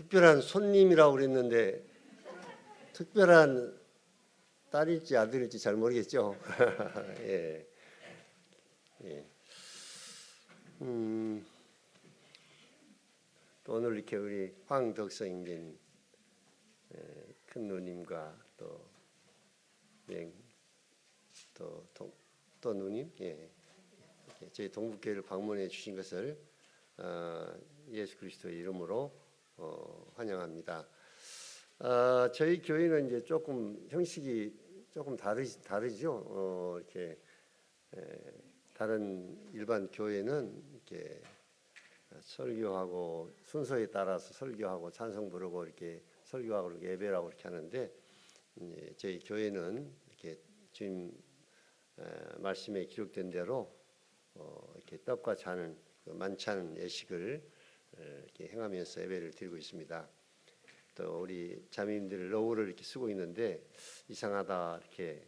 특별한 손님이라고 그랬는데 특별한 딸일지 아들일지 잘 모르겠죠. 예. 예. 또 오늘 이렇게 우리 황덕성 형제님, 큰 누님과 또 누님, 저희 동북교회를 방문해 주신 것을 예수 그리스도의 이름으로 환영합니다. 저희 교회는 이제 조금 형식이 조금 다르죠. 이렇게 다른 일반 교회는 이렇게 설교하고 순서에 따라서 설교하고 찬송 부르고 이렇게 설교하고 이렇게 예배라고 이렇게 하는데, 저희 교회는 이렇게 주님 말씀에 기록된 대로 이렇게 떡과 잔을 만찬 예식을 이렇게 행하면서 예배를 드리고 있습니다. 또 우리 자매님들 러우를 이렇게 쓰고 있는데 이상하다 이렇게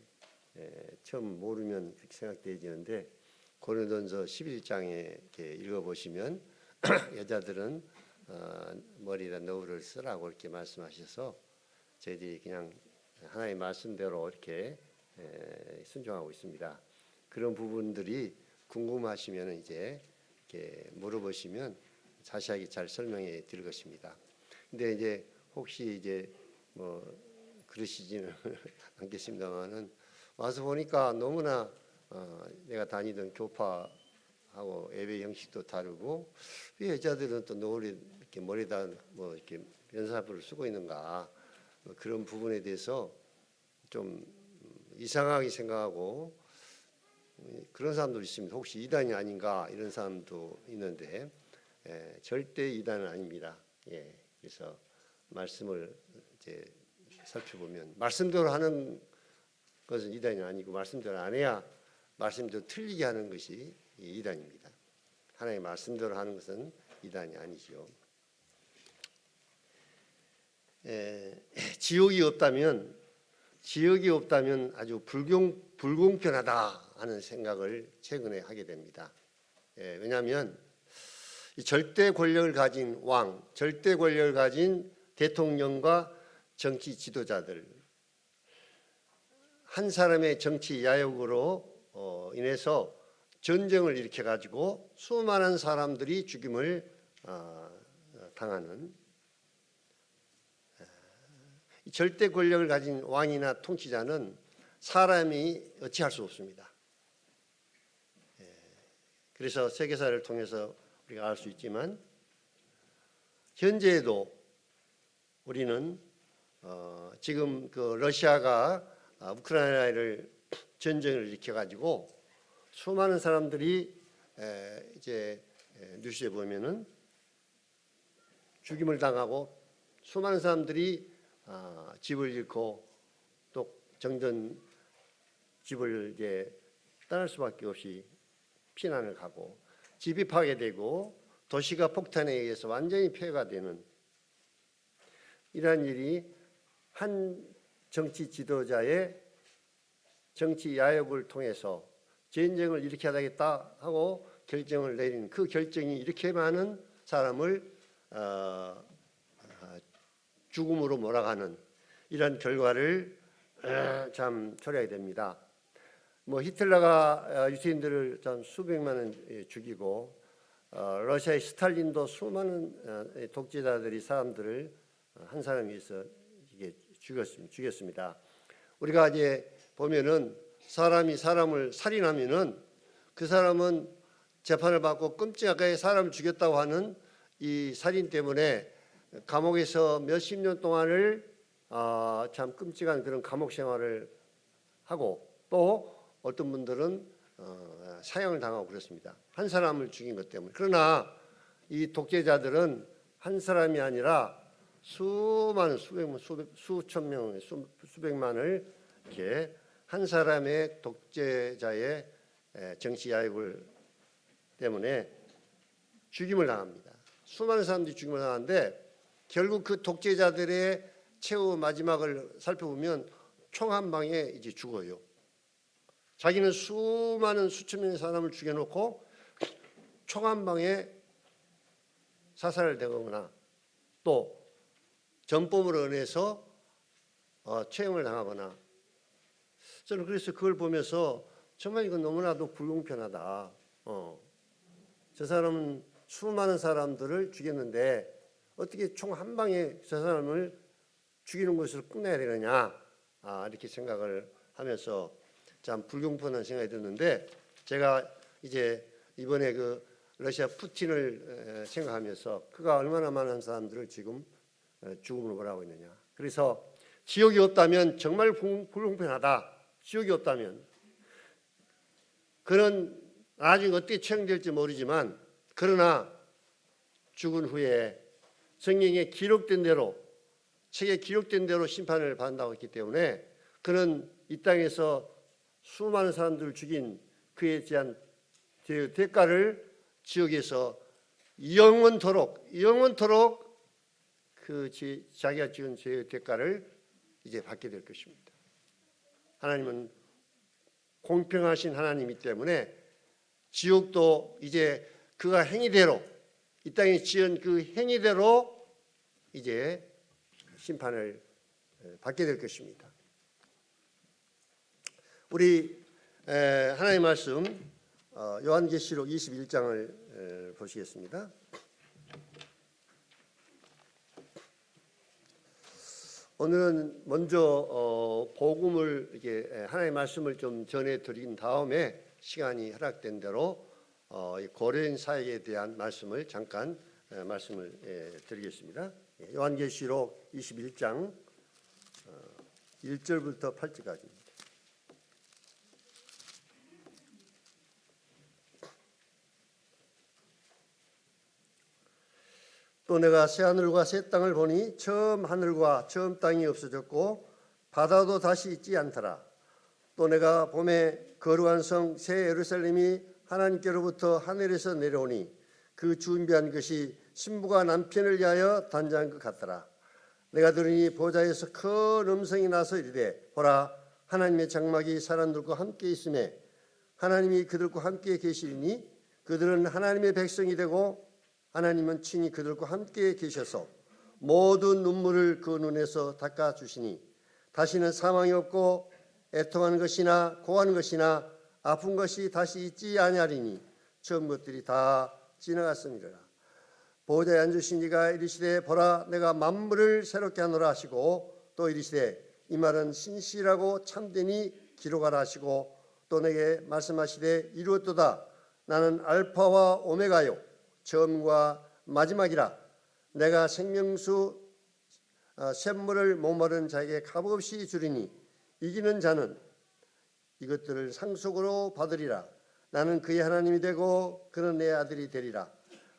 처음 모르면 그렇게 생각되지는데, 고린도전서 11장에 이렇게 읽어보시면 여자들은 머리에다 너울을 쓰라고 이렇게 말씀하셔서 저희들이 그냥 하나님의 말씀대로 이렇게 순종하고 있습니다. 그런 부분들이 궁금하시면 이제 이렇게 물어보시면 자세하게 잘 설명해 드릴 것입니다. 근데 이제 혹시 이제 뭐 그러시지는 않겠습니다만은 와서 보니까 너무나 내가 다니던 교파하고 예배 형식도 다르고, 왜 여자들은 또 노을에 이렇게 머리에다 뭐 이렇게 면사부를 쓰고 있는가, 그런 부분에 대해서 좀 이상하게 생각하고 그런 사람도 있습니다. 혹시 이단이 아닌가 이런 사람도 있는데 절대 이단은 아닙니다. 그래서 말씀을 이제 살펴보면 말씀대로 하는 것은 이단이 아니고, 말씀대로 안 해야 말씀대로 틀리게 하는 것이 이단입니다. 하나님의 말씀대로 하는 것은 이단이 아니죠. 지옥이 없다면 아주 불공평하다 하는 생각을 최근에 하게 됩니다. 왜냐하면 이 절대 권력을 가진 왕, 절대 권력을 가진 대통령과 정치 지도자들, 한 사람의 정치 야욕으로 인해서 전쟁을 일으켜 가지고 수많은 사람들이 죽임을 당하는, 절대 권력을 가진 왕이나 통치자는 사람이 어찌할 수 없습니다. 그래서 세계사를 통해서 우리가 알 수 있지만 현재에도 우리는 지금 그 러시아가 우크라이나를 전쟁을 일으켜 가지고 수많은 사람들이 이제 뉴스에 보면은 죽임을 당하고, 수많은 사람들이 집을 잃고 또 정든 집을 이제 떠날 수밖에 없이 피난을 가고, 집이 파괴되고 도시가 폭탄에 의해서 완전히 폐허가 되는 이러한 일이 한 정치 지도자의 정치 야욕을 통해서 전쟁을 일으켜야겠다 하고 결정을 내린, 그 결정이 이렇게 많은 사람을 죽음으로 몰아가는 이런 결과를 참 초래하게 됩니다. 뭐 히틀러가 유태인들을 참 수백만 원 죽이고, 러시아의 스탈린도 수많은 독재자들이 사람들을 한 사람에 의해서 이게 죽였습니다. 우리가 이제 보면은 사람이 사람을 살인하면은 그 사람은 재판을 받고 끔찍하게 사람을 죽였다고 하는 이 살인 때문에 감옥에서 몇십 년 동안을 참 끔찍한 그런 감옥 생활을 하고, 또 어떤 분들은 사형을 당하고 그렇습니다. 한 사람을 죽인 것 때문에. 그러나 이 독재자들은 한 사람이 아니라 수많은 수천 명, 수백만을 이렇게 한 사람의 독재자의 정치 야욕을 때문에 죽임을 당합니다. 수많은 사람들이 죽임을 당하는데, 결국 그 독재자들의 최후 마지막을 살펴보면 총 한 방에 이제 죽어요. 자기는 수많은 수천 명의 사람을 죽여놓고 총 한 방에 사살을 당하거나 또 전범으로 인해서 처형을 당하거나, 저는 그래서 그걸 보면서 정말 이건 너무나도 불공평하다. 저 사람은 수많은 사람들을 죽였는데 어떻게 총 한 방에 저 사람을 죽이는 것으로 끝내야 되느냐, 이렇게 생각을 하면서 참 불공평한 생각이 드는데, 제가 이제 이번에 그 러시아 푸틴을 생각하면서 그가 얼마나 많은 사람들을 지금 죽음으로 몰아가고 있느냐. 그래서 지옥이 없다면 정말 불공평하다. 지옥이 없다면 그는 나중에 어떻게 처형될지 모르지만, 그러나 죽은 후에 성경에 기록된 대로, 책에 기록된 대로 심판을 받는다고 했기 때문에 그는 이 땅에서 수많은 사람들을 죽인 그에 대한 대가를 지옥에서 영원토록 그 자기가 지은 죄의 대가를 이제 받게 될 것입니다. 하나님은 공평하신 하나님이기 때문에 지옥도 이제 그가 행위대로, 이 땅에 지은 그 행위대로 이제 심판을 받게 될 것입니다. 우리 하나님의 말씀 요한계시록 21장을 보시겠습니다. 오늘은 먼저 복음을 이렇게 하나님의 말씀을 좀 전해 드린 다음에 시간이 허락된 대로 고려인 사역에 대한 말씀을 잠깐 말씀을 드리겠습니다. 요한계시록 21장 1절부터 8절까지입니다. 또 내가 새 하늘과 새 땅을 보니 처음 하늘과 처음 땅이 없어졌고 바다도 다시 있지 않더라. 또 내가 봄에 거룩한 성 새 예루살렘이 하나님께로부터 하늘에서 내려오니 그 준비한 것이 신부가 남편을 위하여 단장한 것 같더라. 내가 들으니 보좌에서 큰 음성이 나서 이르되, 보라, 하나님의 장막이 사람들과 함께 있음에 하나님이 그들과 함께 계시리니 그들은 하나님의 백성이 되고 하나님은 친히 그들과 함께 계셔서 모든 눈물을 그 눈에서 닦아주시니 다시는 사망이 없고 애통하는 것이나 고하는 것이나 아픈 것이 다시 있지 아니하리니 처음 것들이 다 지나갔음이라. 보좌에 앉으신 이가 이르시되, 보라, 내가 만물을 새롭게 하노라 하시고, 또 이르시되, 이 말은 신실하고 참되니 기록하라 하시고, 또 내게 말씀하시되, 이루었도다. 나는 알파와 오메가요 처음과 마지막이라. 내가 생명수 샘물을 목마른 자에게 값없이 주리니 이기는 자는 이것들을 상속으로 받으리라. 나는 그의 하나님이 되고 그는 내 아들이 되리라.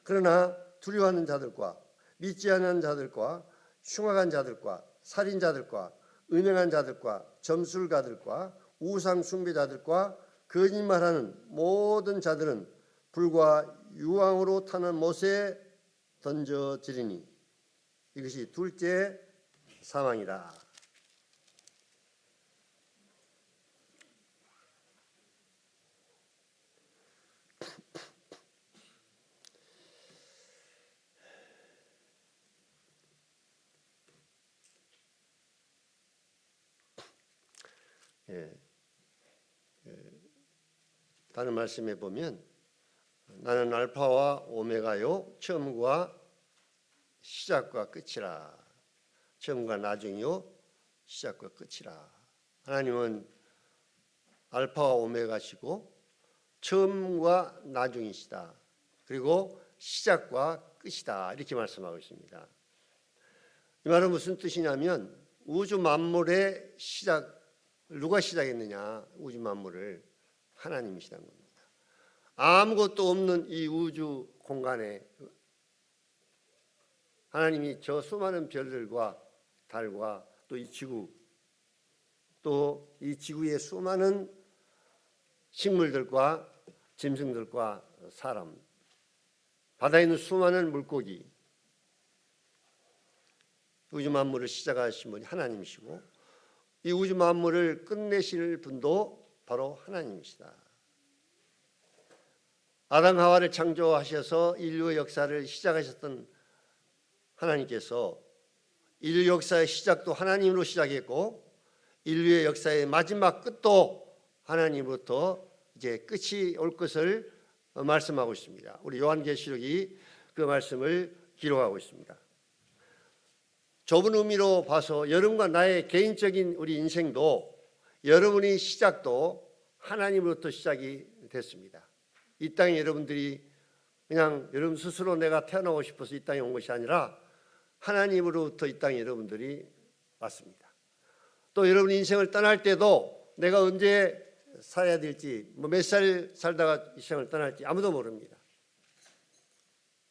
그러나 두려워하는 자들과 믿지 않는 자들과 흉악한 자들과 살인자들과 음행한 자들과 점술가들과 우상 숭배자들과 거짓말하는 모든 자들은 불과 유황으로 타는 못에 던져지리니 이것이 둘째 사망이라. 다른 말씀에 보면 나는 알파와 오메가요 처음과 시작과 끝이라. 처음과 나중이요 시작과 끝이라. 하나님은 알파와 오메가시고 처음과 나중이시다. 그리고 시작과 끝이다. 이렇게 말씀하고 있습니다. 이 말은 무슨 뜻이냐면 우주 만물의 시작, 누가 시작했느냐? 우주 만물을 하나님이시다는 겁니다. 아무것도 없는 이 우주 공간에 하나님이 저 수많은 별들과 달과 또 이 지구, 또 이 지구의 수많은 식물들과 짐승들과 사람, 바다에 있는 수많은 물고기, 우주 만물을 시작하신 분이 하나님이시고 이 우주 만물을 끝내실 분도 바로 하나님이시다. 아담 하와를 창조하셔서 인류의 역사를 시작하셨던 하나님께서 인류 역사의 시작도 하나님으로 시작했고 인류의 역사의 마지막 끝도 하나님으로부터 이제 끝이 올 것을 말씀하고 있습니다. 우리 요한계시록이 그 말씀을 기록하고 있습니다. 좁은 의미로 봐서 여러분과 나의 개인적인 우리 인생도 여러분의 시작도 하나님으로부터 시작이 됐습니다. 이 땅에 여러분들이 그냥 여러분 스스로 내가 태어나고 싶어서 이 땅에 온 것이 아니라 하나님으로부터 이 땅에 여러분들이 왔습니다. 또 여러분 인생을 떠날 때도 내가 언제 살아야 될지 몇 살 살다가 이 세상을 떠날지 아무도 모릅니다.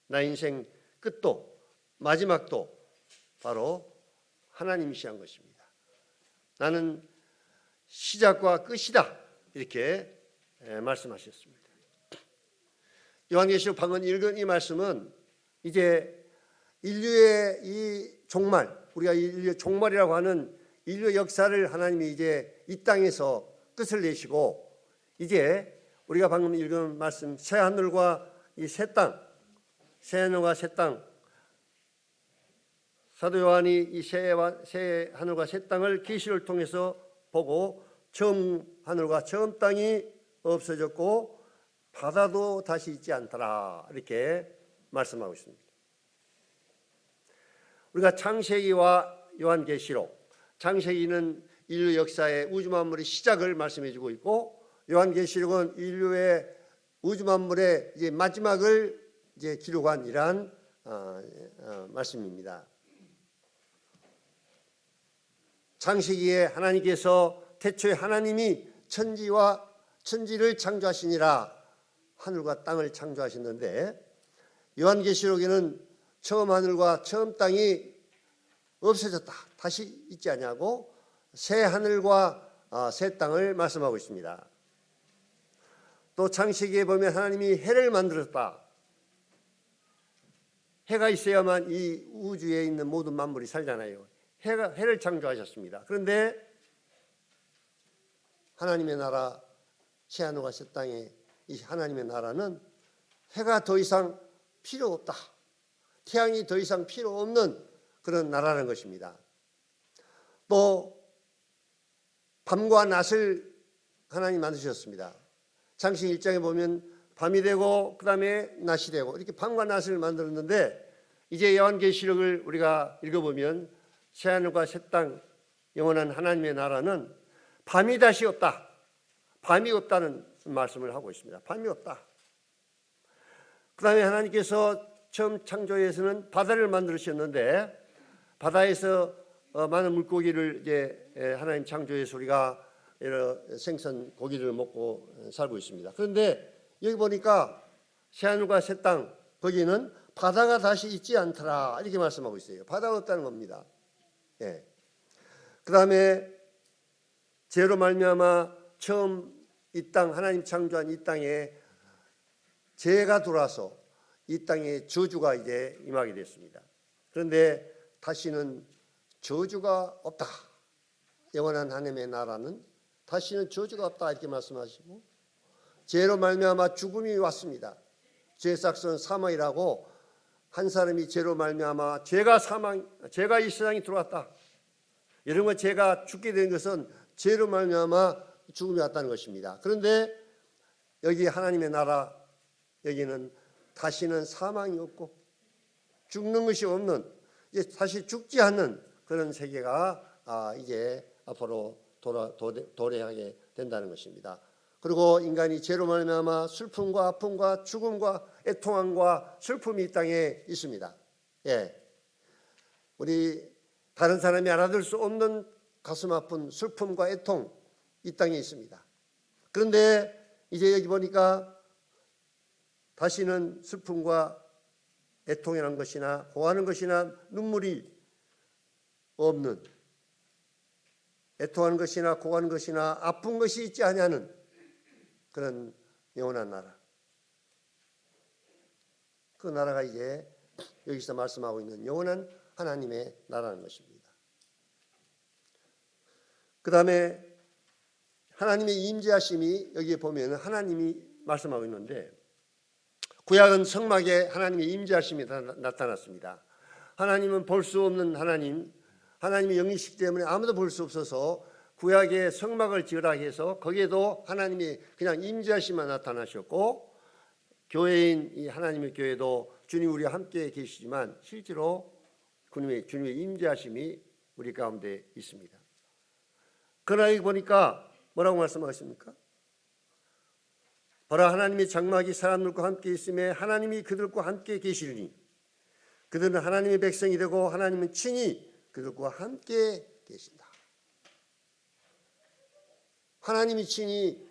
나 인생 끝도 마지막도 바로 하나님이시한 것입니다. 나는 시작과 끝이다 이렇게 말씀하셨습니다. 요한계시록 방금 읽은 이 말씀은 이제 인류의 이 종말, 우리가 인류의 종말이라고 하는 인류 역사를 하나님이 이제 이 땅에서 끝을 내시고 이제 우리가 방금 읽은 말씀 새 하늘과 이 새 땅, 새 하늘과 새 땅, 사도 요한이 이 새 하늘과 새 땅을 계시를 통해서 보고 처음 하늘과 처음 땅이 없어졌고 바다도 다시 있지 않더라 이렇게 말씀하고 있습니다. 우리가 창세기와 요한계시록, 창세기는 인류 역사의 우주 만물의 시작을 말씀해주고 있고 요한계시록은 인류의 우주 만물의 이제 마지막을 이제 기록한 이러한 말씀입니다. 창세기에 하나님께서 태초에 하나님이 천지를 창조하시니라 하늘과 땅을 창조하셨는데 요한계시록에는 처음 하늘과 처음 땅이 없어졌다 다시 있지 않냐고 새 하늘과 새 땅을 말씀하고 있습니다. 또 창세기에 보면 하나님이 해를 만들었다. 해가 있어야만 이 우주에 있는 모든 만물이 살잖아요. 해를 창조하셨습니다. 그런데 하나님의 나라 새 하늘과 새 땅의 이 하나님의 나라는 해가 더 이상 필요 없다. 태양이 더 이상 필요 없는 그런 나라는 것입니다. 또 밤과 낮을 하나님 만드셨습니다. 창세기 1장에 보면 밤이 되고 그 다음에 낮이 되고 이렇게 밤과 낮을 만들었는데 이제 요한계시록을 우리가 읽어보면 새하늘과 새 땅 영원한 하나님의 나라는 밤이 다시 없다. 밤이 없다는 말씀을 하고 있습니다. 밤이 없다. 그 다음에 하나님께서 처음 창조에서는 바다를 만드셨는데 바다에서 많은 물고기를 이제 하나님 창조에서 우리가 여러 생선 고기를 먹고 살고 있습니다. 그런데 여기 보니까 새하늘과 새 땅 거기는 바다가 다시 있지 않더라 이렇게 말씀하고 있어요. 바다가 없다는 겁니다. 예. 그 다음에 죄로 말미암아 처음 이 땅 하나님 창조한 이 땅에 죄가 들어와서 이 땅에 저주가 이제 임하게 됐습니다. 그런데 다시는 저주가 없다. 영원한 하나님의 나라는 다시는 저주가 없다 이렇게 말씀하시고 죄로 말미암아 죽음이 왔습니다. 죄의 삭은 사망이라고 한 사람이 죄로 말미암아 죄가 이 세상에 들어왔다. 이런 건 죄가 죽게 된 것은 죄로 말미암아 죽음이 왔다는 것입니다. 그런데 여기 하나님의 나라 여기는 다시는 사망이 없고 죽는 것이 없는 이제 다시 죽지 않는 그런 세계가 이제 앞으로 도래하게 된다는 것입니다. 그리고 인간이 죄로 말미암아 슬픔과 아픔과 죽음과 애통함과 슬픔이 이 땅에 있습니다. 예, 우리 다른 사람이 알아들 수 없는 가슴 아픈 슬픔과 애통 이 땅에 있습니다. 그런데 이제 여기 보니까 다시는 슬픔과 애통이라는 것이나 고하는 것이나 눈물이 없는 애통하는 것이나 고하는 것이나 아픈 것이 있지 아니하는 그런 영원한 나라. 그 나라가 이제 여기서 말씀하고 있는 영원한 하나님의 나라는 것입니다. 그 다음에 하나님의 임재하심이 여기에 보면 하나님이 말씀하고 있는데 구약은 성막에 하나님의 임재하심이 나타났습니다. 하나님은 볼 수 없는 하나님, 하나님이 영이시기 때문에 아무도 볼 수 없어서 구약에 성막을 지으라 해서 거기에도 하나님이 그냥 임재하시만 나타나셨고, 교회인 이 하나님의 교회도 주님 우리와 함께 계시지만 실제로 주님의 임재하심이 우리 가운데 있습니다. 그러나 여기 보니까 뭐라고 말씀하십니까? 보라, 하나님의 장막이 사람들과 함께 있음에 하나님이 그들과 함께 계시리니 그들은 하나님의 백성이 되고 하나님은 친히 그들과 함께 계신다. 하나님이 친히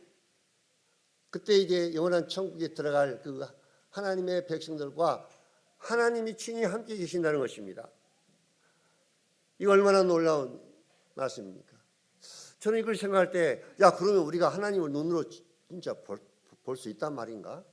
그때 이제 영원한 천국에 들어갈 그 하나님의 백성들과 하나님이 친히 함께 계신다는 것입니다. 이거 얼마나 놀라운 말씀입니까? 저는 이걸 생각할 때, 야, 그러면 우리가 하나님을 눈으로 진짜 볼 수 있단 말인가?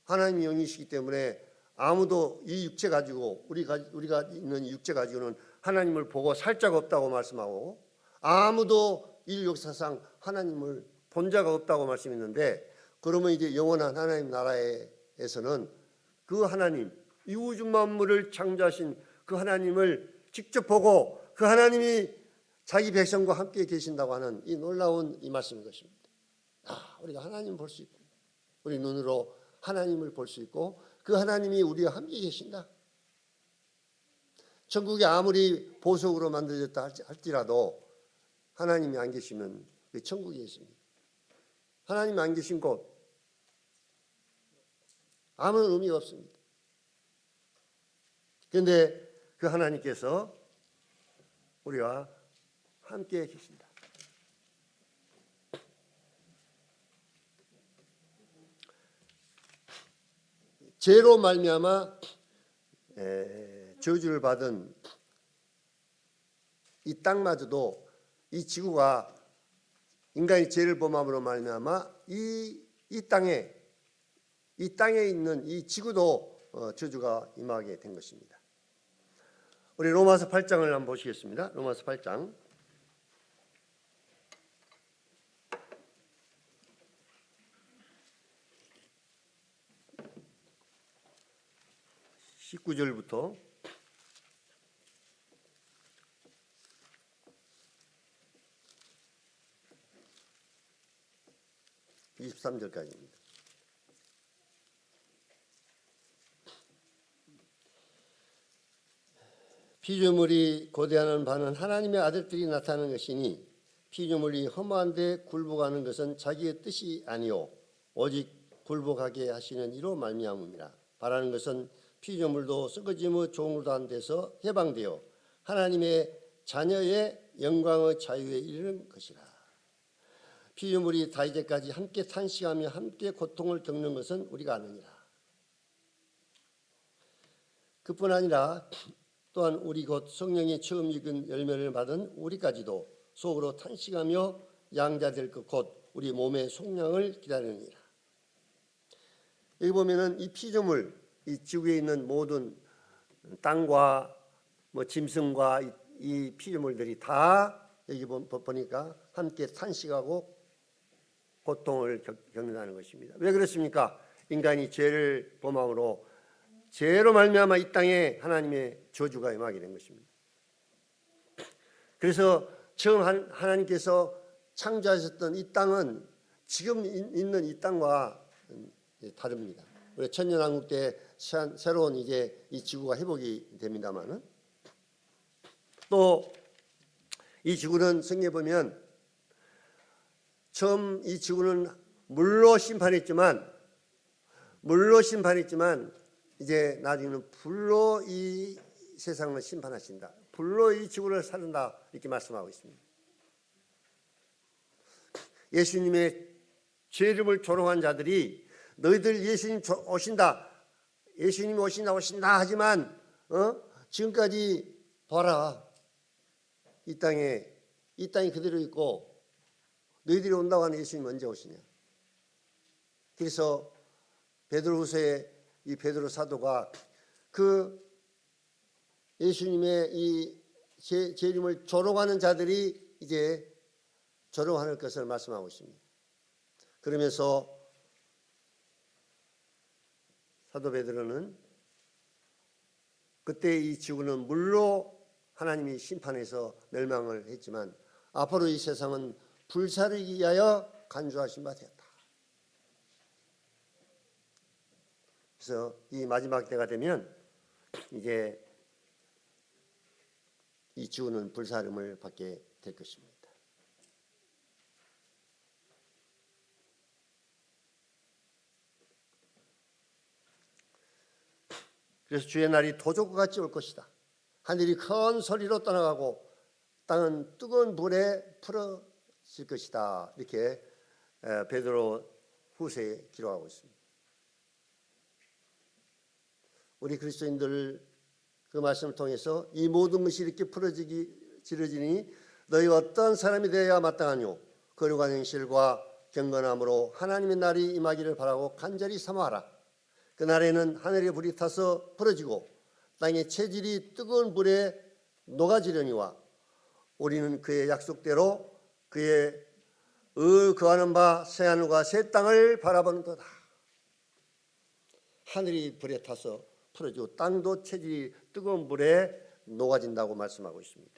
하나님이 영이시기 때문에 아무도 이 육체 가지고 우리가 있는 이 육체 가지고는 하나님을 보고 살 자가 없다고 말씀하고, 아무도 인류 역사상 하나님을 본 자가 없다고 말씀했는데, 그러면 이제 영원한 하나님 나라에서는 그 하나님, 이 우주 만물을 창조하신 그 하나님을 직접 보고 그 하나님이 자기 백성과 함께 계신다고 하는 이 놀라운 이 말씀인 것입니다. 우리가 하나님을 볼 수 있고, 우리 눈으로 하나님을 볼 수 있고, 그 하나님이 우리와 함께 계신다. 천국이 아무리 보석으로 만들어졌다 할지라도 하나님이 안 계시면 그 천국이 있습니다. 하나님이 안 계신 곳 아무런 의미가 없습니다. 그런데 그 하나님께서 우리와 함께 계신다. 죄로 말미암아 저주를 받은 이 땅마저도, 이 지구가 인간이 죄를 범함으로 말미암아 이 땅에 있는 이 지구도 저주가 임하게 된 것입니다. 우리 로마서 8장을 한번 보시겠습니다. 로마서 8장 19절부터 23절까지입니다. 피조물이 고대하는 바는 하나님의 아들들이 나타나는 것이니, 피조물이 허무한데 굴복하는 것은 자기의 뜻이 아니요 오직 굴복하게 하시는 이로 말미암음이라. 바라는 것은 피조물도 썩어짐의 종으로 한 데서 해방되어 하나님의 자녀의 영광의 자유에 이르는 것이라. 피조물이 다 이제까지 함께 탄식하며 함께 고통을 겪는 것은 우리가 아느니라. 그뿐 아니라 또한 우리 곧 성령이 처음 익은 열매를 받은 우리까지도 속으로 탄식하며 양자될 것 곧 우리 몸의 속량을 기다리느니라. 여기 보면은 이 피조물, 이 지구에 있는 모든 땅과 짐승과 이 피조물들이 다 여기 보니까 함께 탄식하고 고통을 겪는다는 것입니다. 왜 그렇습니까? 인간이 죄를 범함으로 죄로 말미암아 이 땅에 하나님의 저주가 임하게 된 것입니다. 그래서 처음 하나님께서 창조하셨던 이 땅은 지금 있는 이 땅과 다릅니다. 우리 천년왕국 때 새로운 이제 이 지구가 회복이 됩니다만은, 또 이 지구는 성경에 보면 처음 이 지구는 물로 심판했지만 이제 나중에는 불로 이 세상을 심판하신다. 불로 이 지구를 살린다. 이렇게 말씀하고 있습니다. 예수님의 죄름을 조롱한 자들이 너희들 예수님 오신다. 예수님이 오신다 하지만 지금까지 봐라. 이 땅이 그대로 있고 너희들이 온다고 하는 예수님 언제 오시냐. 그래서 베드로후서에 이 베드로 사도가 그 예수님의 이 재림을 조롱하는 자들이 이제 조롱하는 것을 말씀하고 있습니다. 그러면서 사도 베드로는 그때 이 지구는 물로 하나님이 심판해서 멸망을 했지만 앞으로 이 세상은 불사르기 위하여 간주하신 바 되었다. 그래서 이 마지막 때가 되면 이제 이 지구는 불사름을 받게 될 것입니다. 그래서 주의 날이 도적과 같이 올 것이다. 하늘이 큰 소리로 떠나가고 땅은 뜨거운 불에 풀어질 것이다. 이렇게 베드로 후서에 기록하고 있습니다. 우리 그리스도인들 그 말씀을 통해서 이 모든 것이 이렇게 지러지니 너희가 어떤 사람이 되어야 마땅하뇨. 거룩한 행실과 경건함으로 하나님의 날이 임하기를 바라고 간절히 사모하라. 그날에는 하늘에 불이 타서 풀어지고 땅의 체질이 뜨거운 불에 녹아지려니와 우리는 그의 약속대로 그의 거하는 바 새하늘과 새 땅을 바라보는도다. 하늘이 불에 타서 풀어지고 땅도 체질이 뜨거운 불에 녹아진다고 말씀하고 있습니다.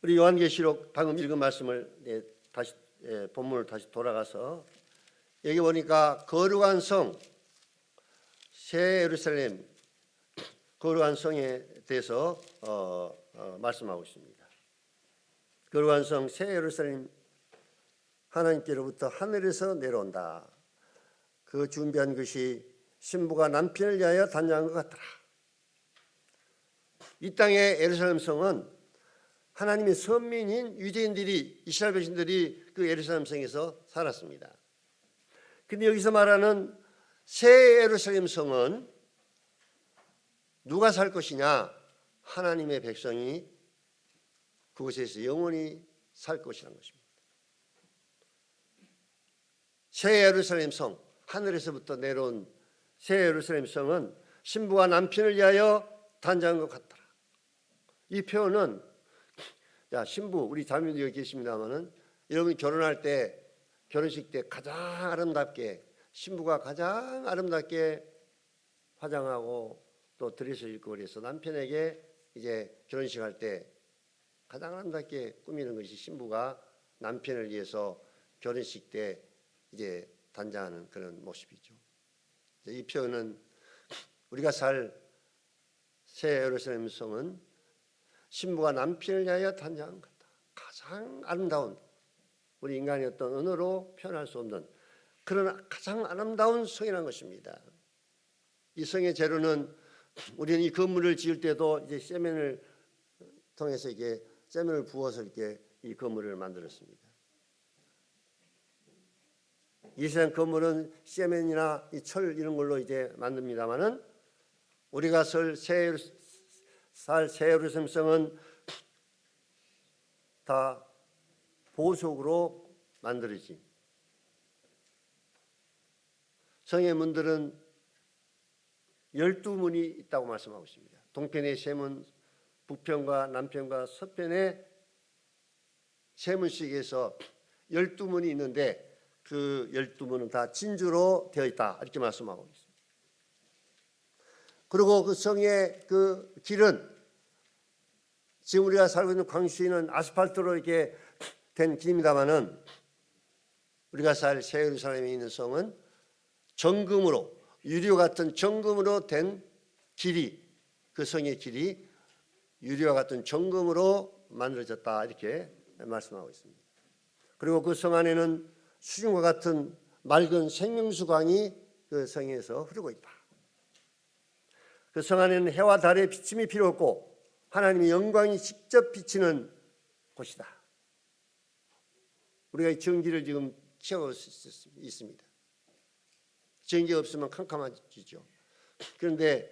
우리 요한계시록 방금 읽은 말씀을 다시 본문을 다시 돌아가서 여기 보니까 거룩한 성 새 예루살렘 거룩한 성에 대해서 말씀하고 있습니다. 거룩한 성 새 예루살렘 하나님께로부터 하늘에서 내려온다. 그 준비한 것이 신부가 남편을 위하여 단장한 것 같더라. 이 땅의 예루살렘 성은 하나님의 선민인 유대인들이 이스라엘 백성들이 그 예루살렘 성에서 살았습니다. 근데 여기서 말하는 새 예루살렘 성은 누가 살 것이냐? 하나님의 백성이 그곳에서 영원히 살 것이라는 것입니다. 새 예루살렘 성, 하늘에서부터 내려온 새 예루살렘 성은 신부가 남편을 위하여 단장한 것 같더라. 이 표현은 신부, 우리 자매님도 여기 계십니다만은 여러분 결혼할 때 결혼식 때 가장 아름답게 신부가 가장 아름답게 화장하고 또 드레스를 입고 그래서 남편에게 이제 결혼식 할 때 가장 아름답게 꾸미는 것이 신부가 남편을 위해서 결혼식 때 이제 단장하는 그런 모습이죠. 이 표현은 우리가 살 새 예루살렘 성은 신부가 남편을 위하여 단장한 것이다. 가장 아름다운 우리 인간의 어떤 언어로 표현할 수 없는 그런 가장 아름다운 성이라는 것입니다. 이 성의 재료는 우리는 이 건물을 지을 때도 이제 세면을 통해서 이게 세면을 부어서 이렇게 이 건물을 만들었습니다. 이 세상 건물은 세면이나 이 철 이런 걸로 이제 만듭니다만은 우리가 살 새 예루살렘 성은 다 보석으로 만들어진 성의 문들은 12문이 있다고 말씀하고 있습니다. 동편의 세 문, 북편과 남편과 서편에 세 문씩 해서 12문이 있는데 그 12문은 다 진주로 되어 있다 이렇게 말씀하고 있습니다. 그리고 그 성의 그 길은 지금 우리가 살고 있는 광주시는 아스팔트로 이렇게 된 길입니다만은 우리가 살 새 예루살렘에 있는 성은 정금으로 유리와 같은 정금으로 된 길이 그 성의 길이 유리와 같은 정금으로 만들어졌다 이렇게 말씀하고 있습니다. 그리고 그 성 안에는 수중과 같은 맑은 생명수 강이 그 성에서 흐르고 있다. 그 성 안에는 해와 달의 비침이 필요 없고 하나님의 영광이 직접 비치는 곳이다. 우리가 이 전기를 지금 채워 있습니다. 전기가 없으면 캄캄해지죠. 그런데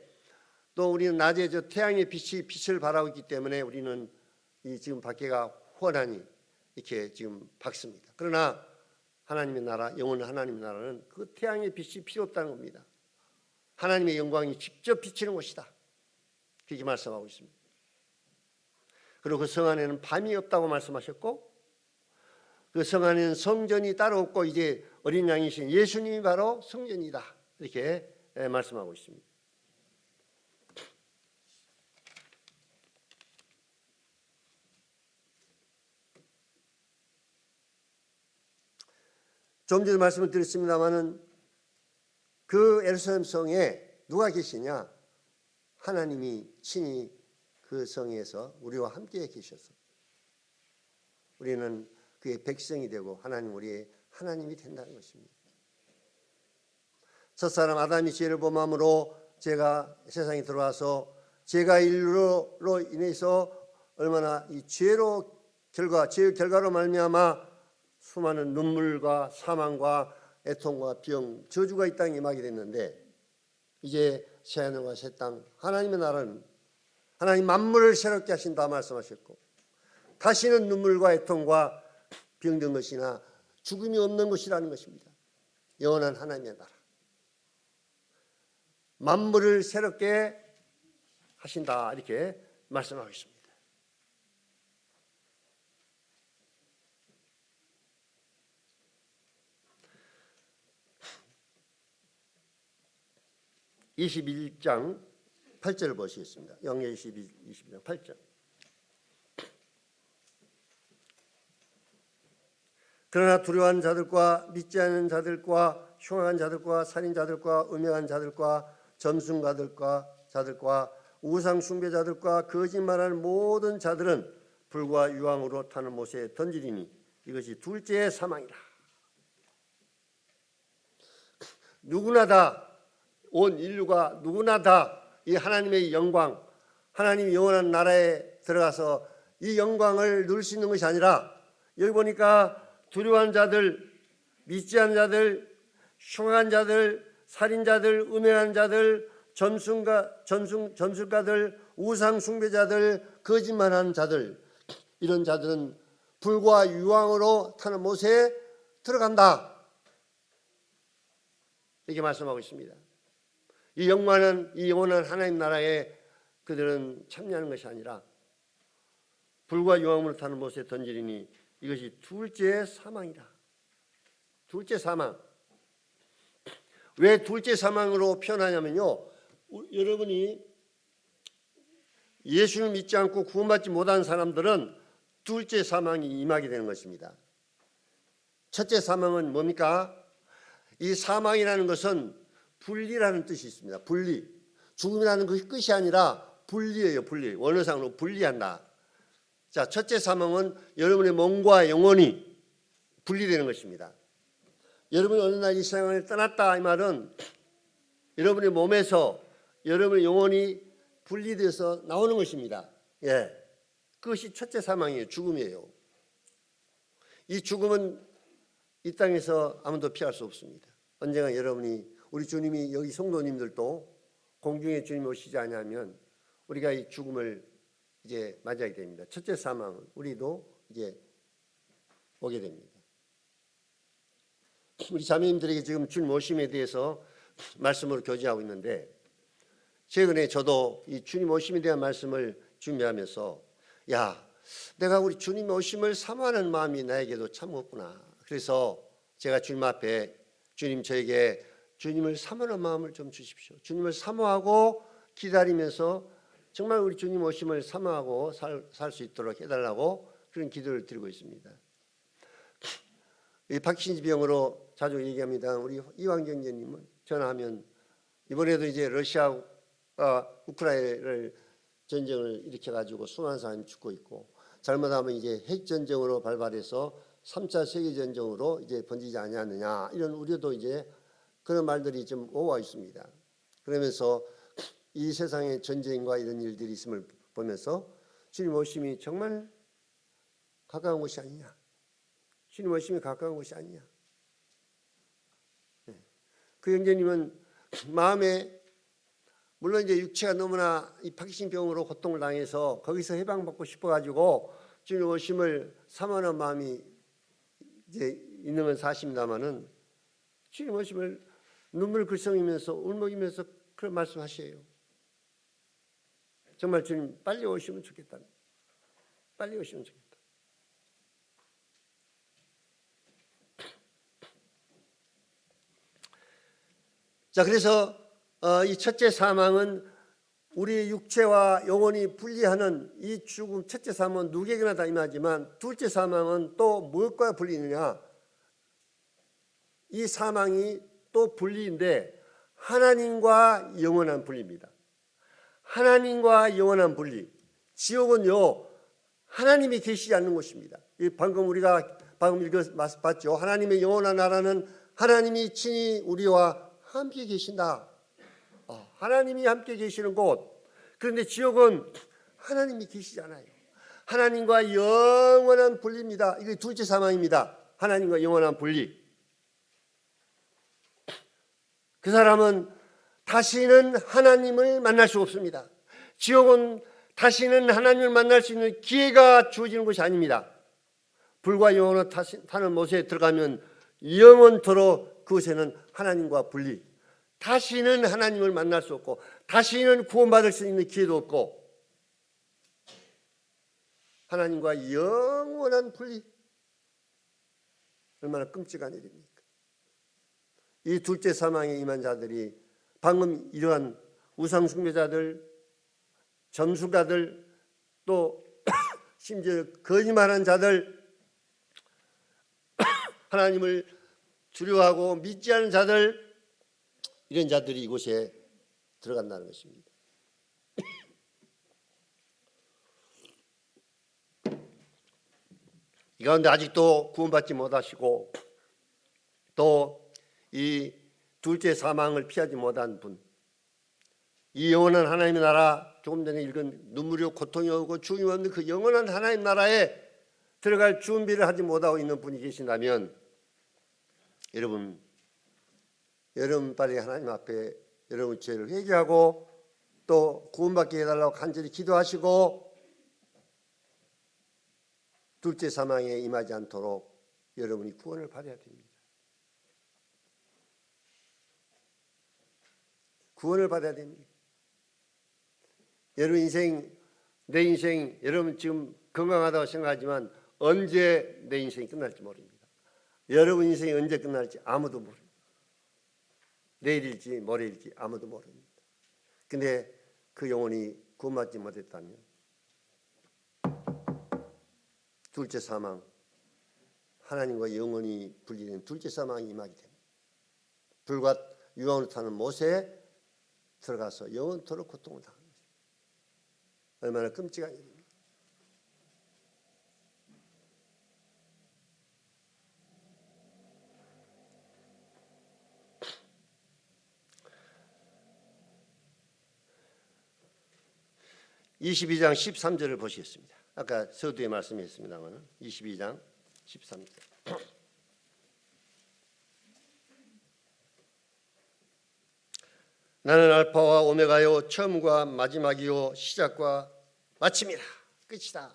또 우리는 낮에 저 태양의 빛을 바라고 있기 때문에 우리는 이 지금 밖에가 환하니 이렇게 지금 밝습니다. 그러나 하나님의 나라, 영원한 하나님의 나라는 그 태양의 빛이 필요 없다는 겁니다. 하나님의 영광이 직접 비치는 곳이다. 그렇게 말씀하고 있습니다. 그리고 그 성 안에는 밤이 없다고 말씀하셨고 그 성 안에는 성전이 따로 없고 이제 어린 양이신 예수님이 바로 성전이다. 이렇게 말씀하고 있습니다. 좀 전에 말씀을 드렸습니다마는 그 예루살렘 성에 누가 계시냐? 하나님이 친히 그 성에서 우리와 함께 계셔서 우리는 그의 백성이 되고 하나님 우리의 하나님이 된다는 것입니다. 첫사람 아담이 죄를 범함으로 죄가 세상에 들어와서 죄가 인류로 인해서 얼마나 이 죄의 결과로 말미암아 수많은 눈물과 사망과 애통과 병, 저주가 이 땅에 임하게 됐는데 이제 새하늘과 새 땅, 하나님의 나라는 하나님 만물을 새롭게 하신다 말씀하셨고 다시는 눈물과 애통과 병든 것이나 죽음이 없는 것이라는 것입니다. 영원한 하나님의 나라. 만물을 새롭게 하신다 이렇게 말씀하고 있습니다. (21장) 8절을 보시겠습니다. 영예 21장 8절. 그러나 두려워하는 자들과 믿지 않는 자들과 흉악한 자들과 살인자들과 음행한 자들과 점순가들과 우상 숭배자들과 거짓말하는 모든 자들은 불과 유황으로 타는 못에 던지리니 이것이 둘째의 사망이라. 누구나 다 온 인류가 누구나 다 이 하나님의 영광, 하나님의 영원한 나라에 들어가서 이 영광을 누릴 수 있는 것이 아니라 여기 보니까 두려워하는 자들, 믿지 않는 자들, 흉악한 자들, 살인자들, 음행한 자들, 점술가들, 우상 숭배자들, 거짓말하는 자들, 이런 자들은 불과 유황으로 타는 못에 들어간다. 이렇게 말씀하고 있습니다. 이 영원한 하나님 나라에 그들은 참여하는 것이 아니라 불과 유황으로 타는 못에 던지리니 이것이 둘째 사망이다. 둘째 사망. 왜 둘째 사망으로 표현하냐면요, 여러분이 예수를 믿지 않고 구원받지 못한 사람들은 둘째 사망이 임하게 되는 것입니다. 첫째 사망은 뭡니까? 이 사망이라는 것은 분리라는 뜻이 있습니다. 분리. 죽음이라는 것이 끝이 아니라 분리예요. 분리. 원어상으로 분리한다. 자, 첫째 사망은 여러분의 몸과 영혼이 분리되는 것입니다. 여러분이 어느 날 이 세상을 떠났다 이 말은 여러분의 몸에서 여러분의 영혼이 분리돼서 나오는 것입니다. 예, 그것이 첫째 사망이에요. 죽음이에요. 이 죽음은 이 땅에서 아무도 피할 수 없습니다. 언젠가 여러분이 우리 주님이 여기 성도님들도 공중에 주님 오시지 않으면 우리가 이 죽음을 이제 맞이하게 됩니다. 첫째 사망은 우리도 이제 오게 됩니다. 우리 자매님들에게 지금 주님 오심에 대해서 말씀으로 교제하고 있는데 최근에 저도 이 주님 오심에 대한 말씀을 준비하면서 내가 우리 주님 오심을 사모하는 마음이 나에게도 참 없구나. 그래서 제가 주님 앞에 주님 저에게 주님을 사모하는 마음을 좀 주십시오. 주님을 사모하고 기다리면서 정말 우리 주님 오심을 사모하고 살 수 있도록 해달라고 그런 기도를 드리고 있습니다. 이 박신지 병으로 자주 얘기합니다. 우리 이왕경제님은 전화하면 이번에도 이제 러시아가 우크라이나를 전쟁을 일으켜가지고 수많은 사람이 죽고 있고 잘못하면 이제 핵전쟁으로 발발해서 3차 세계전쟁으로 이제 번지지 않느냐 이런 우려도 이제 그런 말들이 좀 오와 있습니다. 그러면서 이 세상에 전쟁과 이런 일들이 있음을 보면서 주님 오심이 정말 가까운 것이 아니냐. 주님 오심이 가까운 것이 아니냐. 그 형제님은 마음에 물론 이제 육체가 너무나 이 파킨슨병으로 고통을 당해서 거기서 해방받고 싶어가지고 주님 오심을 사모하는 마음이 이제 있는 건 사실입니다만은 주님 오심을 눈물 글썽이면서 울먹이면서 그런 말씀하셔요. 정말 주님 빨리 오시면 좋겠다. 빨리 오시면 좋겠다. 자, 그래서 이 첫째 사망은 우리 육체와 영혼이 분리하는 이 죽음, 첫째 사망은 누구에게나 다 임하지만 둘째 사망은 또 무엇과 분리느냐? 이 사망이 또 분리인데 하나님과 영원한 분리입니다. 하나님과 영원한 분리. 지옥은요, 하나님이 계시지 않는 곳입니다. 우리가 방금 읽어봤죠. 하나님의 영원한 나라는 하나님이 친히 우리와 함께 계신다. 하나님이 함께 계시는 곳. 그런데 지옥은 하나님이 계시지 않아요. 하나님과 영원한 분리입니다. 이게 둘째 사망입니다. 하나님과 영원한 분리. 그 사람은 다시는 하나님을 만날 수 없습니다. 지옥은 다시는 하나님을 만날 수 있는 기회가 주어지는 것이 아닙니다. 불과 영혼을 타는 못에 들어가면 영원토록 그곳에는 하나님과 분리. 다시는 하나님을 만날 수 없고 다시는 구원받을 수 있는 기회도 없고 하나님과 영원한 분리. 얼마나 끔찍한 일입니까? 이 둘째 사망에 임한 자들이 방금 이러한 우상숭배자들, 점술가들, 또 심지어 거짓말하는 자들, 하나님을 두려워하고 믿지 않는 자들, 이런 자들이 이곳에 들어간다는 것입니다. 이 가운데 아직도 구원받지 못하시고 또 이 둘째 사망을 피하지 못한 분, 이 영원한 하나님의 나라, 조금 전에 읽은 눈물이 오고 고통이 오고 죽음이 없는 그 영원한 하나님 나라에 들어갈 준비를 하지 못하고 있는 분이 계신다면 여러분 빨리 하나님 앞에 여러분 죄를 회개하고 또 구원받게 해달라고 간절히 기도하시고 둘째 사망에 임하지 않도록 여러분이 구원을 받아야 됩니다. 구원을 받아야 됩니다. 여러분 인생, 내 인생, 여러분 지금 건강하다고 생각하지만 언제 내 인생이 끝날지 모릅니다. 여러분 인생이 언제 끝날지 아무도 모릅니다. 내일일지 모레일지 아무도 모릅니다. 근데 그 영혼이 구원받지 못했다면 둘째 사망, 하나님과 영혼이 분리된 둘째 사망이 임하게 됩니다. 불과 유황으로 타는 못에 들어가서 영원토록 고통을 당합니다. 얼마나 끔찍한 일입니까? (22장) 13절을 보시겠습니다. 아까 서두에 말씀했습니다만 22장 13절. 나는 알파와 오메가요 처음과 마지막이요 시작과 마침이라. 끝이다.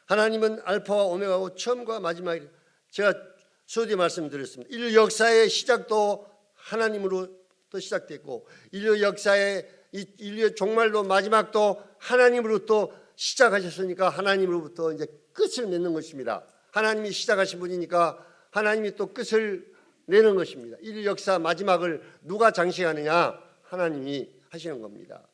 하나님은 알파와 오메가고 처음과 마지막이라. 제가 서두에 말씀드렸습니다. 인류 역사의 시작도 하나님으로부터 시작됐고 인류 역사의 인류의 종말도 마지막도 하나님으로부터 시작하셨으니까 하나님으로부터 이제 끝을 맺는 것입니다. 하나님이 시작하신 분이니까 하나님이 또 끝을 내는 것입니다. 인류 역사 마지막을 누가 장식하느냐? 하나님이 하시는 겁니다.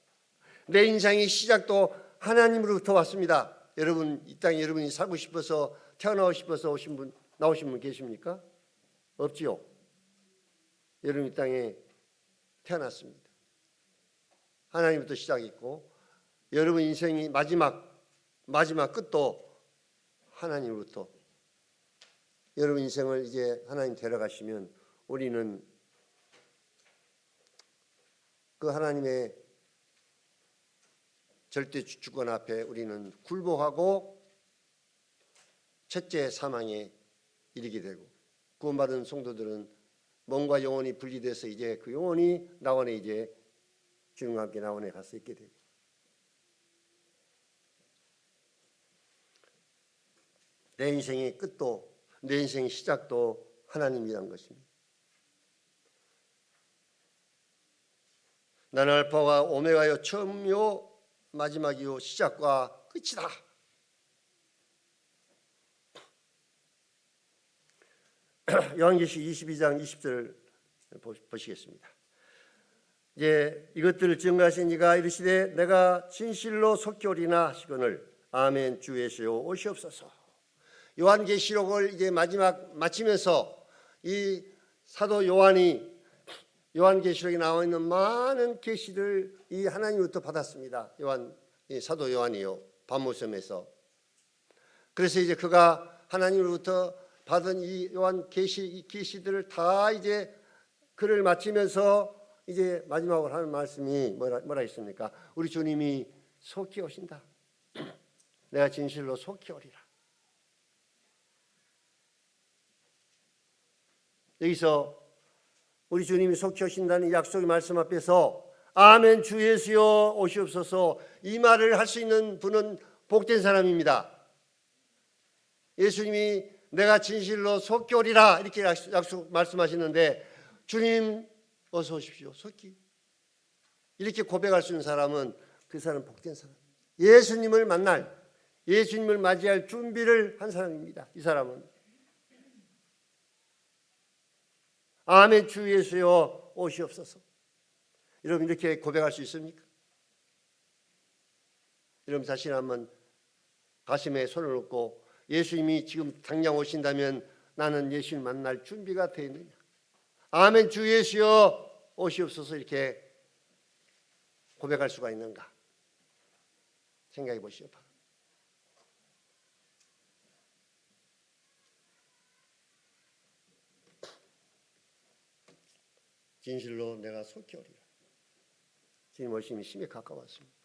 내 인생의 시작도 하나님으로부터 왔습니다. 여러분 이 땅에 여러분이 살고 싶어서 태어나고 싶어서 나오신 분 계십니까? 없지요. 여러분 이 땅에 태어났습니다. 하나님부터 시작했고 여러분 인생이 마지막 끝도 하나님으로부터. 여러분 인생을 이제 하나님 데려가시면 우리는 그 하나님의 절대 주권 앞에 우리는 굴복하고 첫째 사망에 이르게 되고 구원받은 성도들은 몸과 영혼이 분리돼서 이제 그 영혼이 나원에 이제 주님과 함께 나원에 가서 있게 되고 내 인생의 끝도 내 인생의 시작도 하나님이란 것입니다. 나는 알파와 오메가요 처음이요 마지막이요 시작과 끝이다. 요한계시록 22장 20절 보시겠습니다. 이제 이것들을 증거하신 이가 이르시되 내가 진실로 속히 오리나 하시거늘 아멘 주 예수여 오시옵소서. 요한계시록을 이제 마지막 마치면서 이 사도 요한이 요한계시록에 나와 있는 많은 계시를 이 하나님으로부터 받았습니다. 사도 요한이요, 밤모섬에서. 그래서 이제 그가 하나님으로부터 받은 이 요한 계시들을 다 이제 글을 마치면서 이제 마지막으로 하는 말씀이 뭐라 있습니까? 우리 주님이 속히 오신다. 내가 진실로 속히 오리라. 여기서 우리 주님이 속히 오신다는 약속의 말씀 앞에서 아멘 주 예수여 오시옵소서 이 말을 할 수 있는 분은 복된 사람입니다. 예수님이 내가 진실로 속히 오리라 이렇게 약속 말씀하시는데 주님 어서 오십시오 속히 이렇게 고백할 수 있는 사람은 그 사람 복된 사람, 예수님을 만날, 예수님을 맞이할 준비를 한 사람입니다. 이 사람은 아멘 주 예수여 오시옵소서. 여러분 이렇게 고백할 수 있습니까? 여러분 자신 한번 가슴에 손을 얹고 예수님이 지금 당장 오신다면 나는 예수님 만날 준비가 되어 있느냐? 아멘 주 예수여 오시옵소서 이렇게 고백할 수가 있는가? 생각해 보시오. 진실로 내가 속히 오리라. 주님 오심이 심히 가까웠습니다.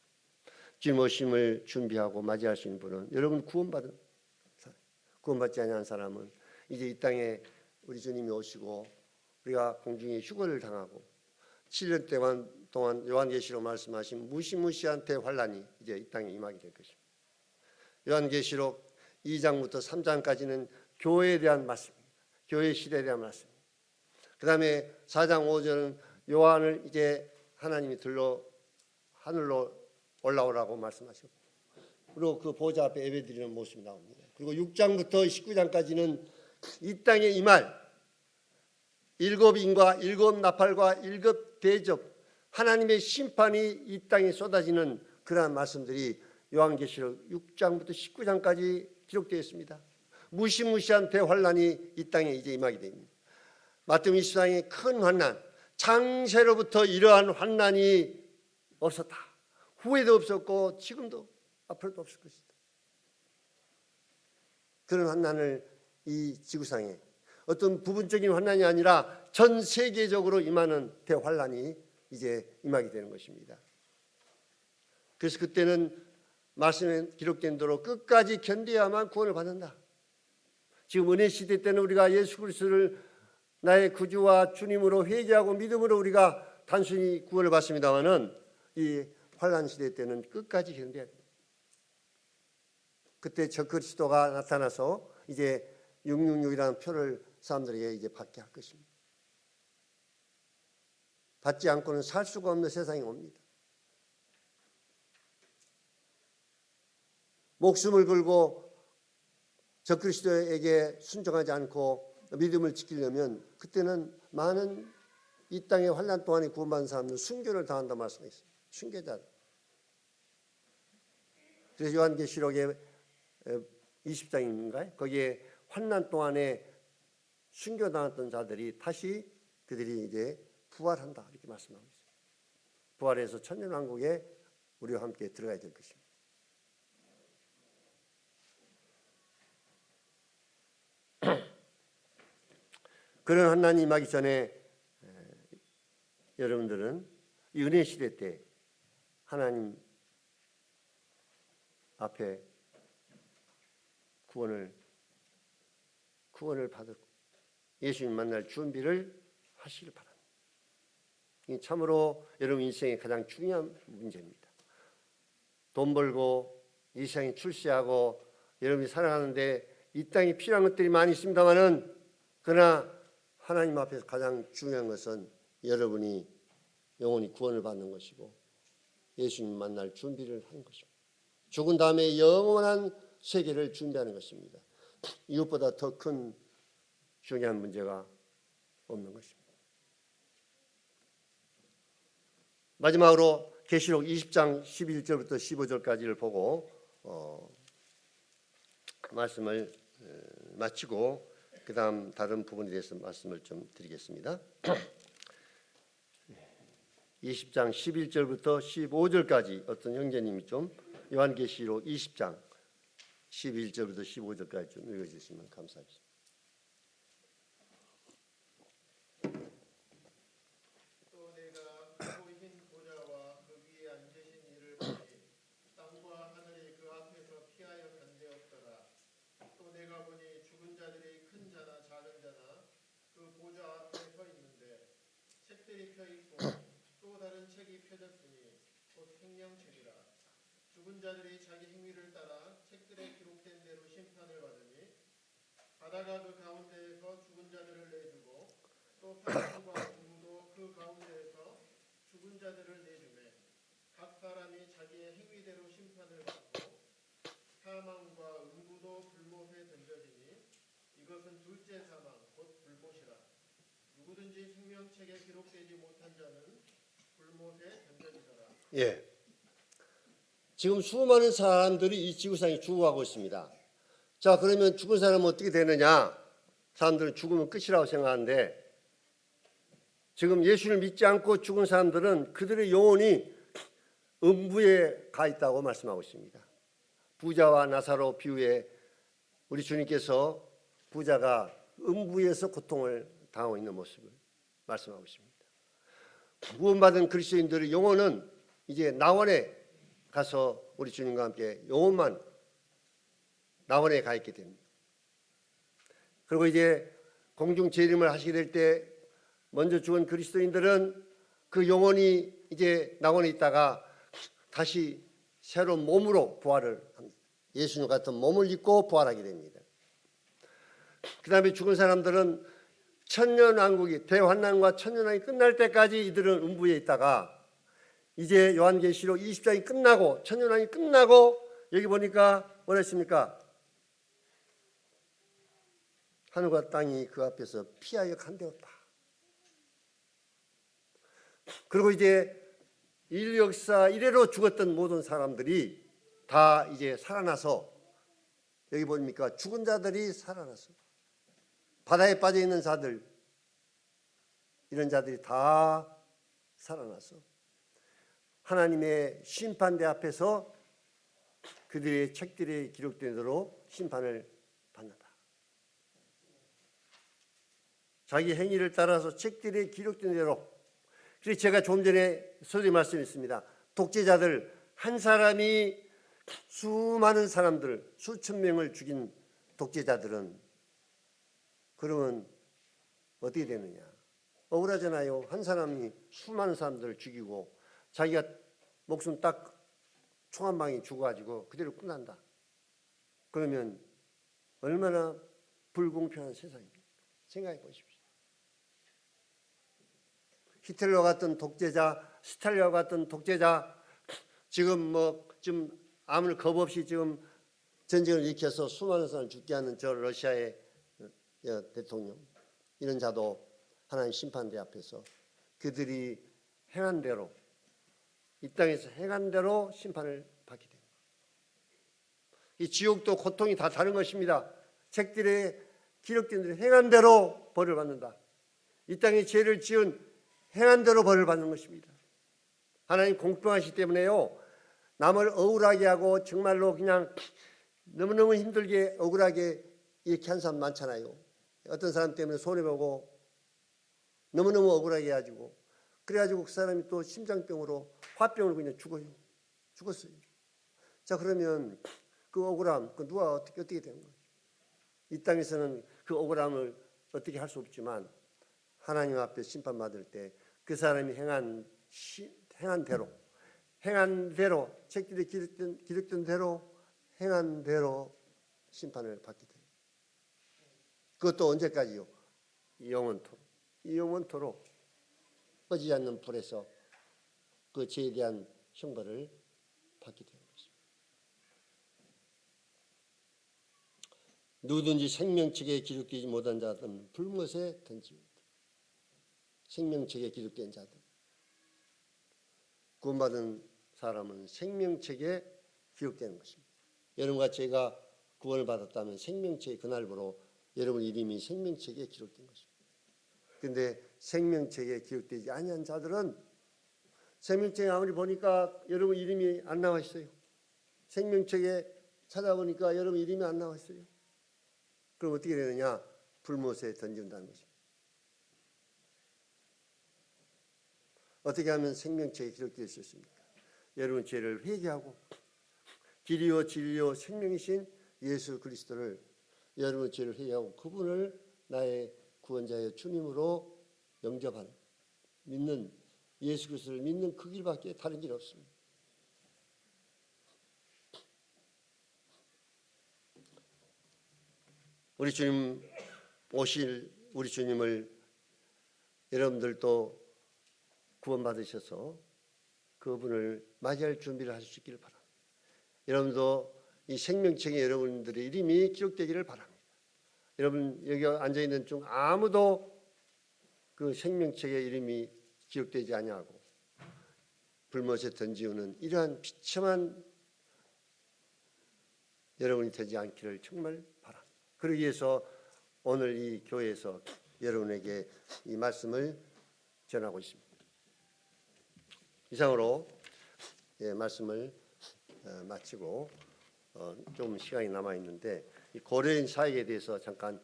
주님 오심을 준비하고 맞이할 수 있는 분은 여러분 구원받은 사람, 구원받지 아니한 사람은 이제 이 땅에 우리 주님이 오시고 우리가 공중에 휴거를 당하고 7년 동안 요한계시록 말씀하신 무시무시한 대환란이 이제 이 땅에 임하게 될 것입니다. 요한계시록 2장부터 3장까지는 교회에 대한 말씀입니다. 교회 시대에 대한 말씀입니다. 그 다음에 4장 5절은 요한을 이제 하나님이 들러 하늘로 올라오라고 말씀하셨고 그리고 그 보좌 앞에 예배드리는 모습이 나옵니다. 그리고 6장부터 19장까지는 이 땅에 임할 일곱 인과 일곱 나팔과 일곱 대접 하나님의 심판이 이 땅에 쏟아지는 그러한 말씀들이 요한계시록 6장부터 19장까지 기록되어 있습니다. 무시무시한 대환란이 이 땅에 이제 임하게 됩니다. 마태복음 24장의 큰 환난, 창세로부터 이러한 환난이 없었다. 후에도 없었고 지금도 앞으로도 없을 것이다. 그런 환난을 이 지구상에 어떤 부분적인 환난이 아니라 전 세계적으로 임하는 대환란이 이제 임하게 되는 것입니다. 그래서 그때는 말씀에 기록된 대로 끝까지 견뎌야만 구원을 받는다. 지금 은혜 시대 때는 우리가 예수 그리스도를 나의 구주와 주님으로 회개하고 믿음으로 우리가 단순히 구원을 받습니다마는 이 환난 시대 때는 끝까지 견뎌야 됩니다. 그때 저 그리스도가 나타나서 이제 666이라는 표를 사람들에게 이제 받게 할 것입니다. 받지 않고는 살 수가 없는 세상이 옵니다. 목숨을 걸고 저 그리스도에게 순종하지 않고 믿음을 지키려면 그때는 많은 이 땅의 환난 동안에 구원받은 사람들은 순교를 당한다고 말씀했어요. 순교자. 그래서 요한계시록의 20장인가요? 거기에 환난 동안에 순교당했던 자들이 다시 그들이 이제 부활한다 이렇게 말씀하고 있어요. 부활해서 천년왕국에 우리와 함께 들어가야 될 것입니다. 그런 환난이 임하기 전에 여러분들은 이 은혜 시대 때 하나님 앞에 구원을 받을 예수님 만날 준비를 하시길 바랍니다. 이 참으로 여러분 인생의 가장 중요한 문제입니다. 돈 벌고 이 세상에 출세하고 여러분이 살아가는데 이 땅에 필요한 것들이 많이 있습니다만은 그러나 하나님 앞에서 가장 중요한 것은 여러분이 영원히 구원을 받는 것이고 예수님 만날 준비를 하는 것입니다. 죽은 다음에 영원한 세계를 준비하는 것입니다. 이것보다 더 큰 중요한 문제가 없는 것입니다. 마지막으로 계시록 20장 11절부터 15절까지를 보고 말씀을 마치고 그 다음 다른 부분에 대해서 말씀을 좀 드리겠습니다. 20장 11절부터 15절까지 어떤 형제님이 좀 요한계시록 20장 11절부터 15절까지 좀 읽어주시면 감사하겠습니다. 또 내가 크고 흰 보좌와 그 위에 앉으신 이를 보니 땅과 하늘이 그 앞에서 피하여 간되었더라. 또 내가 보니 죽은 자들이 큰 자나 작은 자나 그 보좌 앞에 서 있는데 책들이 펴 있고 또 다른 책이 펴졌으니 곧 생명책이라. 죽은 자들이 자기 행위를 따라 책들에 기록된 대로 심판을 받으니 바다가 그 가운데에서 죽은 자들을 내주고 또 사람과 동무도 그 가운데에서 죽은 자들을 내주매 각 사람이 자기의 행위대로 심판을 받고 사망과 음부도 불못에 던져지니 이것은 둘째 사망 곧 불못이라. 누구든지 생명책에 기록되지 못한 자는 불못에 던져지더라. 예. 지금 수많은 사람들이 이 지구상에 죽어가고 있습니다. 자, 그러면 죽은 사람은 어떻게 되느냐? 사람들은 죽으면 끝이라고 생각하는데 지금 예수를 믿지 않고 죽은 사람들은 그들의 영혼이 음부에 가 있다고 말씀하고 있습니다. 부자와 나사로 비유에 우리 주님께서 부자가 음부에서 고통을 당하고 있는 모습을 말씀하고 있습니다. 구원받은 그리스도인들의 영혼은 이제 나원에 가서 우리 주님과 함께 영혼만 나원에 가 있게 됩니다. 그리고 이제 공중 재림을 하시게 될 때 먼저 죽은 그리스도인들은 그 영혼이 이제 나원에 있다가 다시 새로운 몸으로 부활을 합니다. 예수님 같은 몸을 입고 부활하게 됩니다. 그 다음에 죽은 사람들은 천년왕국이 대환난과 천년왕국이 끝날 때까지 이들은 음부에 있다가 이제 요한계시록 20장이 끝나고 천년왕이 끝나고 여기 보니까 뭐랬습니까? 하늘과 땅이 그 앞에서 피하여 간되었다. 그리고 이제 인류 역사 이래로 죽었던 모든 사람들이 다 이제 살아나서 여기 보니까 죽은 자들이 살아나서 바다에 빠져 있는 자들 이런 자들이 다 살아나서 하나님의 심판대 앞에서 그들의 책들이 기록된 대로 심판을 받는다. 자기 행위를 따라서 책들이 기록된 대로. 그래서 제가 좀 전에 서두에 말씀했습니다. 독재자들 한 사람이 수많은 사람들 수천 명을 죽인 독재자들은 그러면 어떻게 되느냐? 억울하잖아요. 한 사람이 수많은 사람들을 죽이고 자기가 목숨 딱 총 한 방에 죽어가지고 그대로 끝난다. 그러면 얼마나 불공평한 세상입니까? 생각해 보십시오. 히틀러 같은 독재자, 스탈린과 같은 독재자, 지금 좀 아무 겁 없이 지금 전쟁을 일으켜서 수많은 사람을 죽게 하는 저 러시아의 대통령, 이런 자도 하나님 심판대 앞에서 그들이 행한 대로 이 땅에서 행한 대로 심판을 받게 됩니다. 이 지옥도 고통이 다 다른 것입니다. 책들에 기록된 대로 행한 대로 벌을 받는다. 이 땅에 죄를 지은 행한 대로 벌을 받는 것입니다. 하나님 공평하시기 때문에요. 남을 억울하게 하고 정말로 그냥 너무너무 힘들게 억울하게 이렇게 한 사람 많잖아요. 어떤 사람 때문에 손해보고 너무너무 억울하게 해가지고 그래가지고 그 사람이 또 심장병으로 화병으로 그냥 죽었어요. 자, 그러면 그 억울함 그 누가 어떻게 되는 거예요? 이 땅에서는 그 억울함을 어떻게 할 수 없지만 하나님 앞에 심판받을 때 그 사람이 행한 대로 책들에 기록된 대로 행한 대로 심판을 받게 돼요. 그것도 언제까지요? 영원토록 꺼지지 않는 불에서 그 죄에 대한 형벌을 받게 되는 것입니다. 누구든지 생명책에 기록되지 못한 자들은 불못에 던집니다. 생명책에 기록된 자들. 구원받은 사람은 생명책에 기록되는 것입니다. 여러분과 제가 구원을 받았다면 생명책에 그날부로 여러분 이름이 생명책에 기록된 것입니다. 그런데 생명책에 기록되지 아니한 자들은 생명책에 아무리 보니까 여러분 이름이 안 나와 있어요. 생명책에 찾아보니까 여러분 이름이 안 나와 있어요. 그럼 어떻게 되느냐? 불못에 던진다는 것입니다. 어떻게 하면 생명책에 기록될 수 있습니까? 여러분 죄를 회개하고 길이요 진리요 생명이신 예수 그리스도를 여러분 죄를 회개하고 그분을 나의 구원자의 주님으로 영접하는 믿는 예수 그리스도를 믿는 그 길밖에 다른 길 없습니다. 우리 주님 오실 우리 주님을 여러분들도 구원받으셔서 그분을 맞이할 준비를 하실 수 있기를 바랍니다. 여러분도 이 생명책에 여러분들의 이름이 기록되기를 바랍니다. 여러분 여기 앉아있는 중 아무도 그 생명책에 이름이 기록되지 아니하고 불못에 던지우는 이러한 비참한 여러분이 되지 않기를 정말 바랍니다. 그러기 위해서 오늘 이 교회에서 여러분에게 이 말씀을 전하고 있습니다. 이상으로 말씀을 마치고 좀 시간이 남아 있는데 이 고려인 사역에 대해서 잠깐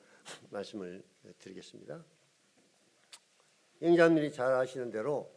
말씀을 드리겠습니다. 영장님이 잘 아시는 대로